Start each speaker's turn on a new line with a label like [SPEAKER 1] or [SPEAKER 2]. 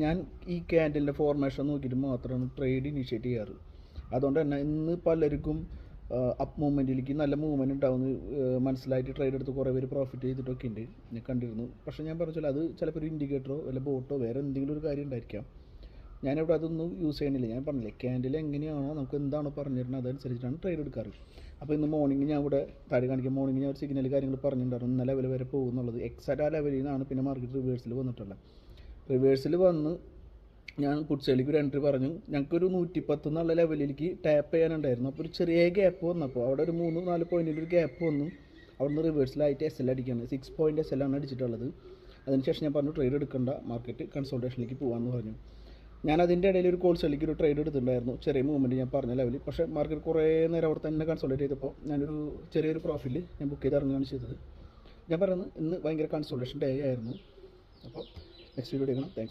[SPEAKER 1] ഞാൻ ഈ ക്യാൻഡലിൻ്റെ ഫോർമേഷൻ നോക്കിയിട്ട് മാത്രമാണ് ട്രേഡ് ഇനിഷ്യേറ്റ് ചെയ്യാറ്. അതുകൊണ്ട് തന്നെ ഇന്ന് പലർക്കും അപ്പ് മൂവ്മെൻറ്റിലേക്ക് നല്ല മൂവ്മെൻറ്റ് ഉണ്ടാവുമെന്ന് മനസ്സിലായിട്ട് ട്രേഡ് എടുത്ത് കുറേ പേര് പ്രോഫിറ്റ് ചെയ്തിട്ടൊക്കെ ഉണ്ട്, ഞാൻ കണ്ടിരുന്നു. പക്ഷേ ഞാൻ പറഞ്ഞാൽ അത് ചിലപ്പോൾ ഒരു ഇൻഡിക്കേറ്ററോ വല്ല ബോട്ടോ വേറെ എന്തെങ്കിലും ഒരു കാര്യം ഉണ്ടായിരിക്കാം. ഞാനിവിടെ അതൊന്നും യൂസ് ചെയ്യണില്ല. ഞാൻ പറഞ്ഞില്ലേ, ക്യാൻഡിൽ എങ്ങനെയാണോ നമുക്ക് എന്താണോ പറഞ്ഞു തരുന്നത് അതനുസരിച്ചിട്ടാണ് ട്രേഡ് എടുക്കാറ്. അപ്പോൾ ഇന്ന് മോർണിംഗ് ഞാൻ ഇവിടെ താഴെ കാണിക്കാം. മോർണിംഗ് ഞാൻ ഒരു സിഗ്നൽ കാര്യങ്ങൾ പറഞ്ഞിട്ടുണ്ടായിരുന്നു, ഇന്ന ലെവൽ വരെ പോകുന്നുള്ളത്. എക്സാക്റ്റ് ആ ലെവലിൽ നിന്നാണ് പിന്നെ മാർക്കറ്റ് റിവേഴ്സിൽ വന്നിട്ടുള്ളത്. റിവേഴ്സിൽ വന്ന് ഞാൻ പുട്ട്സൈഡിലേക്ക് ഒരു എൻട്രി പറഞ്ഞു. ഞങ്ങൾക്കൊരു 110 എന്നുള്ള ലെവലിലേക്ക് ടാപ്പ് ചെയ്യാനുണ്ടായിരുന്നു. അപ്പോൾ ഒരു ചെറിയ ഗ്യാപ്പ് വന്നപ്പോൾ അവിടെ ഒരു 3-4 പോയിൻറ്റിൻ്റെ ഒരു ഗ്യാപ്പ് വന്നു. അവിടെ നിന്ന് റിവേഴ്സിലായിട്ട് എസ് എൽ അടിക്കുകയാണ്. 6 പോയിൻറ്റ് SL ആണ് അടിച്ചിട്ടുള്ളത്. അതിനുശേഷം ഞാൻ പറഞ്ഞു ട്രേഡ് എടുക്കേണ്ട, മാർക്കറ്റ് കൺസോൾട്ടേഷനിലേക്ക് പോകാമെന്ന് പറഞ്ഞു. ഞാൻ അതിൻ്റെ ഇടയിൽ ഒരു കോൾ സെല്ലിലേക്ക് ഒരു ട്രേഡ് എടുത്തിട്ടുണ്ടായിരുന്നു, ചെറിയ മൂവ്മെൻറ്റ് ഞാൻ പറഞ്ഞ ലെവലിൽ. പക്ഷേ മാർക്കറ്റ് കുറേ നേരം അവിടെ തന്നെ കൺസോൾട്ടേറ്റ് ചെയ്തപ്പോൾ ഞാനൊരു ചെറിയൊരു പ്രോഫിറ്റ് ഞാൻ ബുക്ക് ചെയ്ത് ഇറങ്ങുകയാണ് ചെയ്തത്. ഞാൻ പറയുന്നത് ഇന്ന് ഭയങ്കര കൺസോൾട്ടേഷൻ ഡേ ആയിരുന്നു. അപ്പോൾ നെക്സ്റ്റ് വീഡിയോ എടുക്കണം. താങ്ക്സ്.